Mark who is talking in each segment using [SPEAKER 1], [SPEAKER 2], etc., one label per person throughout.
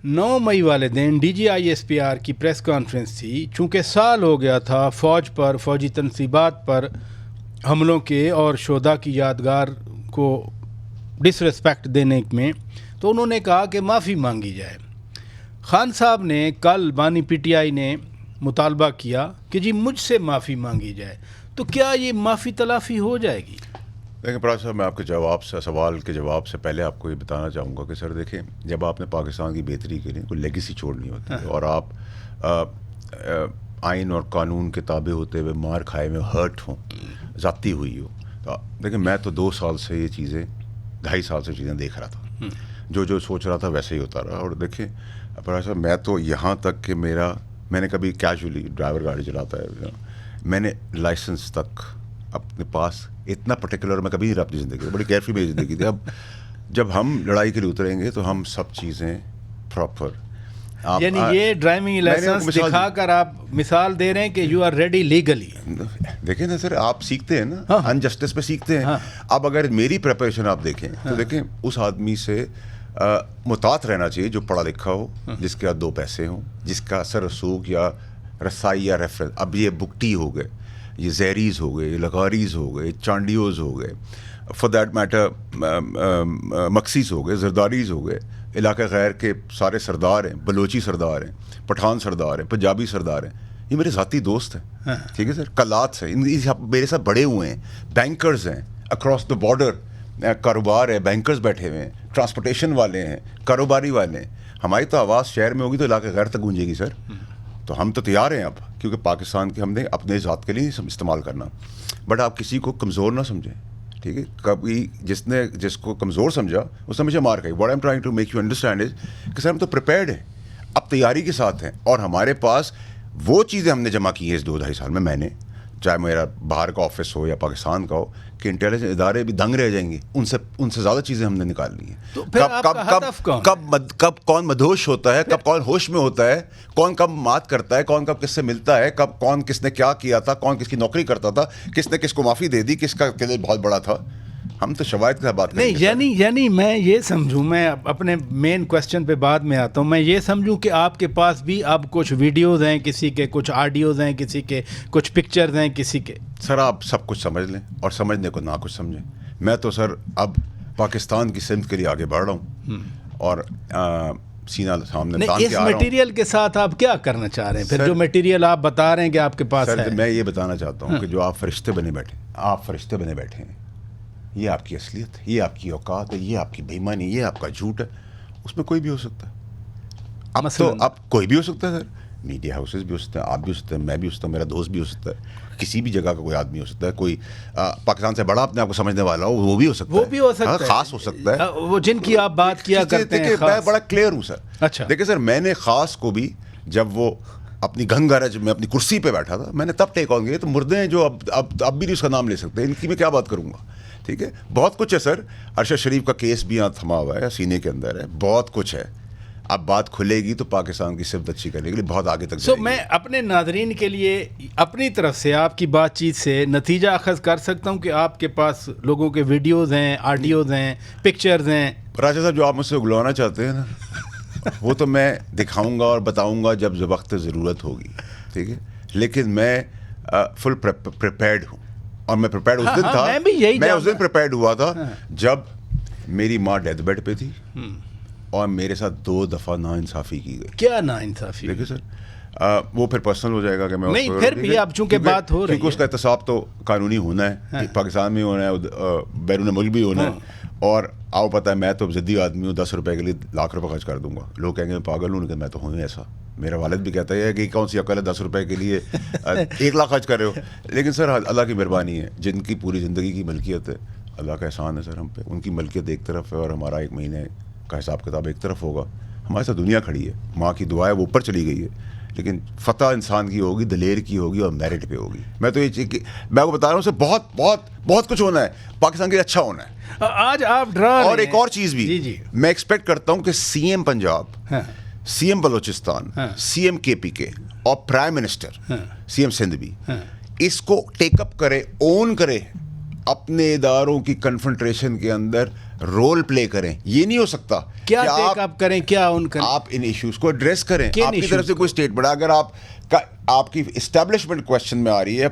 [SPEAKER 1] 9 مئی والے دن D G I S P R کی پریس کانفرنس تھی. چونکہ سال ہو گیا تھا فوج پر، فوجی تنصیبات پر حملوں کے اور شہداء کی یادگار کو ڈس ریسپیکٹ دینے میں، تو انہوں نے کہا کہ معافی مانگی جائے. خان صاحب نے کل بانی پی ٹی آئی نے مطالبہ کیا کہ جی مجھ سے معافی مانگی جائے. تو کیا یہ معافی تلافی ہو جائے گی؟
[SPEAKER 2] دیکھیں پراج صاحب، میں آپ کے سوال کے جواب سے پہلے آپ کو یہ بتانا چاہوں گا کہ سر دیکھیں، جب آپ نے پاکستان کی بہتری کے لیے کوئی لیگیسی چھوڑنی ہوتی ہے اور آپ آئین اور قانون کے تابع ہوتے ہوئے مار کھائے ہوئے ہرٹ ہوں، ذاتی ہوئی ہو، تو دیکھیں میں تو 2 سال سے یہ چیزیں 2.5 سال سے چیزیں دیکھ رہا تھا، جو سوچ رہا تھا ویسے ہی ہوتا رہا. اور دیکھیں پراج صاحب، میں تو یہاں تک کہ میں نے کبھی کیجولی ڈرائیور گاڑی چلاتا ہے، میں نے لائسنس تک اپنے پاس اتنا پرٹیکولر میں کبھی نہیں رہا اپنی زندگی، بڑی کیئرفل میری زندگی تھی. اب جب ہم لڑائی کے لیے اتریں گے تو ہم سب چیزیں پراپر،
[SPEAKER 1] یعنی یہ ڈرائیونگ لائسنس دکھا کر آپ مثال دے رہے ہیں کہ یو آر ریڈی لیگلی.
[SPEAKER 2] دیکھیں نا سر، آپ سیکھتے ہیں نا، انجسٹس پہ سیکھتے ہیں. اب اگر میری پریپریشن آپ دیکھیں تو دیکھیں اس آدمی سے محتاط رہنا چاہیے جو پڑھا لکھا ہو، جس کے 2 پیسے ہوں، جس کا اثر رسوخ یا رسائی یا ریفرنس. اب یہ بکٹی ہو گئے، یہ زہریز ہو گئے، یہ لغاریز ہو گئے، چانڈیوز ہو گئے، فار دیٹ میٹر مکسیز ہو گئے، زرداریز ہو گئے، علاقہ غیر کے سارے سردار ہیں، بلوچی سردار ہیں، پٹھان سردار ہیں، پنجابی سردار ہیں، یہ میرے ذاتی دوست ہیں. ٹھیک ہے سر، کلات ہیں، میرے ساتھ بڑے ہوئے ہیں، بینکرز ہیں، اکراس دا بارڈر کاروبار ہے، بینکرز بیٹھے ہوئے ہیں، ٹرانسپورٹیشن والے ہیں، کاروباری والے ہیں. ہماری تو آواز شہر میں ہوگی تو علاقہ غیر تک گونجے گی سر. تو ہم تو تیار ہیں اب، کیونکہ پاکستان کے ہم نے اپنے ذات کے لیے استعمال کرنا. بٹ آپ کسی کو کمزور نہ سمجھیں، ٹھیک ہے؟ کبھی جس کو کمزور سمجھا اس نے مجھے مار کھائی. What I am trying to make you understand is کہ سر ہم تو پریپیئرڈ ہیں، اب تیاری کے ساتھ ہیں، اور ہمارے پاس وہ چیزیں ہم نے جمع کی ہیں اس 2-2.5 سال میں نے، چاہے میرا باہر کا آفس ہو یا پاکستان کا ہو، کہ انٹیلیجنس ادارے بھی دنگ رہ جائیں گے. ان سے زیادہ چیزیں ہم نے نکال لی ہیں. کب کون مدہوش ہوتا ہے، کب کون ہوش میں ہوتا ہے، کون کب مات کرتا ہے، کون کب کس سے ملتا ہے، کب کون کس نے کیا کیا تھا، کون کس کی نوکری کرتا تھا، کس نے کس کو معافی دے دی، کس کا دل بہت بڑا تھا. ہم تو شواہد کے ساتھ بات کریں گے.
[SPEAKER 1] نہیں، یعنی میں یہ سمجھوں، میں اپنے مین کوشچن پہ بعد میں آتا ہوں، میں یہ سمجھوں کہ آپ کے پاس بھی اب کچھ ویڈیوز ہیں، کسی کے کچھ آڈیوز ہیں، کسی کے کچھ پکچرز ہیں، کسی کے.
[SPEAKER 2] سر آپ سب کچھ سمجھ لیں اور سمجھنے کو نہ کچھ سمجھیں. میں تو سر اب پاکستان کی سمت کے لیے آگے بڑھ رہا ہوں اور سینہ سامنے تان کے آ رہا ہوں.
[SPEAKER 1] اس میٹیریل کے ساتھ آپ کیا کرنا چاہ رہے ہیں پھر؟ جو میٹیریل آپ بتا رہے ہیں کہ آپ کے پاس ہے.
[SPEAKER 2] میں یہ بتانا چاہتا ہوں کہ جو آپ فرشتے بنے بیٹھے ہیں، یہ آپ کی اصلیت ہے، یہ آپ کی اوقات ہے، یہ آپ کی بے ایمانی، یہ آپ کا جھوٹ ہے. اس میں کوئی بھی ہو سکتا ہے. اب کوئی بھی ہو سکتا ہے سر. میڈیا ہاؤسز بھی ہو سکتے ہیں، آپ بھی ہو سکتے ہیں، میں بھی ہو سکتا ہوں، میرا دوست بھی ہو سکتا ہے، کسی بھی جگہ کا کوئی آدمی ہو سکتا ہے. کوئی پاکستان سے بڑا اپنے آپ کو سمجھنے والا ہو، وہ بھی ہو سکتا ہے، خاص ہو سکتا ہے،
[SPEAKER 1] وہ جن کی آپ بات کیا کرتے ہیں.
[SPEAKER 2] میں بڑا کلیئر ہوں سر.
[SPEAKER 1] اچھا
[SPEAKER 2] دیکھیں سر، میں نے خاص کو بھی جب وہ اپنی گنگ گرج میں اپنی کرسی پہ بیٹھا تھا، میں نے تب ٹیک آن کیا. تو مردے ہیں جو اب بھی نہیں اس کا نام لے سکتے، ان کی میں کیا بات کروں گا. ٹھیک ہے، بہت کچھ ہے سر. ارشد شریف کا کیس بھی یہاں تھما ہوا ہے، سینے کے اندر ہے، بہت کچھ ہے. اب بات کھلے گی تو پاکستان کی صفت اچھی کرنے کے لیے بہت آگے تک جائے گی.
[SPEAKER 1] میں اپنے ناظرین کے لیے اپنی طرف سے آپ کی بات چیت سے نتیجہ اخذ کر سکتا ہوں کہ آپ کے پاس لوگوں کے ویڈیوز ہیں، آڈیوز ہیں، پکچرز ہیں.
[SPEAKER 2] راجہ صاحب، جو آپ مجھ سے اگلوانا چاہتے ہیں نا، وہ تو میں دکھاؤں گا اور بتاؤں گا جب وقت ضرورت ہوگی. ٹھیک ہے، لیکن میں فل پریپیئرڈ ہوں. اور میں پریپیئرڈ اس دن تھا، میں اس دن پریپیئرڈ ہوا تھا جب میری ماں ڈیتھ بیڈ پہ تھی اور میرے ساتھ 2 دفعہ ناانصافی کی گئی.
[SPEAKER 1] کیا ناانصافی؟
[SPEAKER 2] دیکھیں سر، وہ پھر پرسنل ہو جائے گا کہ میں
[SPEAKER 1] نہیں، پھر بھی اب چونکہ بات ہو رہی ہے،
[SPEAKER 2] کیونکہ اس کا احتساب تو قانونی ہونا ہے، پاکستان میں ہونا ہے، بیرون ملک بھی ہونا ہے. اور آؤ پتہ ہے میں تو ضدی آدمی ہوں، 10 روپے کے لیے لاکھ روپے خرچ کر دوں گا. لوگ کہیں گے میں پاگل ہوں، لیکن میں تو ہوں ایسا. میرا والد بھی کہتا ہے کہ کون سی عقل ہے 10 روپے کے لیے 1 لاکھ خرچ کر رہے ہو. لیکن سر اللہ کی مہربانی ہے، جن کی پوری زندگی کی ملکیت ہے، اللہ کا احسان ہے سر ہم پہ. ان کی ملکیت ایک طرف ہے اور ہمارا 1 مہینے کا حساب کتاب ایک طرف ہوگا. ہمارے ساتھ دنیا کھڑی ہے، ماں کی دعا ہے وہ اوپر چلی گئی ہے، لیکن فتح انسان کی ہوگی، دلیر کی ہوگی اور میرٹ پہ ہوگی. میں تو یہ چیز میں کو بتا رہا ہوں سر، بہت بہت بہت کچھ ہونا ہے پاکستان کے لیے، اچھا ہونا ہے.
[SPEAKER 1] آج آپ ڈرا
[SPEAKER 2] اور ایک اور چیز بھی میں ایکسپیکٹ کرتا ہوں کہ C M Punjab, C M Balochistan, C M K P K اور prime minister C M Sindh بھی اس کو ٹیک اپ کرے، اون کرے اپنے اداروں کی کنفرنٹریشن کے اندر رول پلے کریں. یہ نہیں ہو سکتا
[SPEAKER 1] کیا ٹیک اپ کریں, کیا ان کا
[SPEAKER 2] آپ ان ایشوز کو ایڈریس کریں. آپ کی طرف سے کوئی اسٹیٹمنٹ, اگر آپ کی اسٹیبلشمنٹ کوشچن میں آ رہی ہے,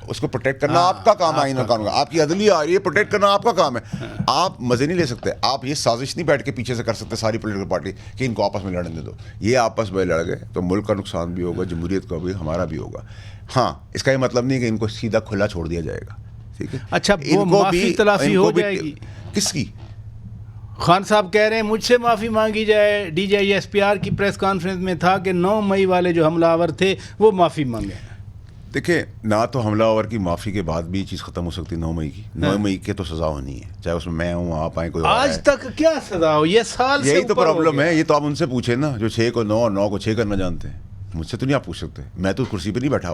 [SPEAKER 2] اس کو پروٹیکٹ کرنا آپ کا کام ہے, آئین اور قانون کا. آپ کی عدلیہ آ رہی ہے, پروٹیکٹ کرنا آپ کا کام ہے. آپ مزے نہیں لے سکتے. آپ یہ سازش نہیں بیٹھ کے پیچھے سے کر سکتے ساری پولیٹیکل پارٹی کہ ان کو آپس میں لڑنے دو. یہ آپس میں لڑ گئے تو ملک کا نقصان بھی ہوگا, جمہوریت کا بھی, ہمارا بھی ہوگا. ہاں, اس کا یہ مطلب نہیں کہ ان کو سیدھا کھلا چھوڑ دیا جائے گا. ٹھیک ہے,
[SPEAKER 1] اچھا وہ معافی تلافی ہو جائے گی.
[SPEAKER 2] کس کی؟
[SPEAKER 1] خان صاحب کہہ رہے ہیں مجھ سے معافی مانگی جائے. D G I S P R کی پریس کانفرنس میں تھا کہ 9 مئی والے جو حملہ آور تھے وہ معافی مانگے.
[SPEAKER 2] دیکھیں, نہ تو حملہ آور کی معافی کے بعد بھی یہ چیز ختم ہو سکتی 9 مئی کی. 9 مئی کے تو سزا ہونی ہے, چاہے اس میں میں ہوں, آپ آئیں, کوئی
[SPEAKER 1] آج تک کیا سزا ہو, یہ سال سے
[SPEAKER 2] یہی تو
[SPEAKER 1] اوپر ہو
[SPEAKER 2] پرابلم
[SPEAKER 1] گیا.
[SPEAKER 2] ہے. یہ تو آپ ان سے پوچھیں نا جو 6 کو 9 اور 9 کو 6 کرنا جانتے ہیں. مجھ سے تو نہیں آپ پوچھ سکتے, میں تو کرسی پہ نہیں بیٹھا.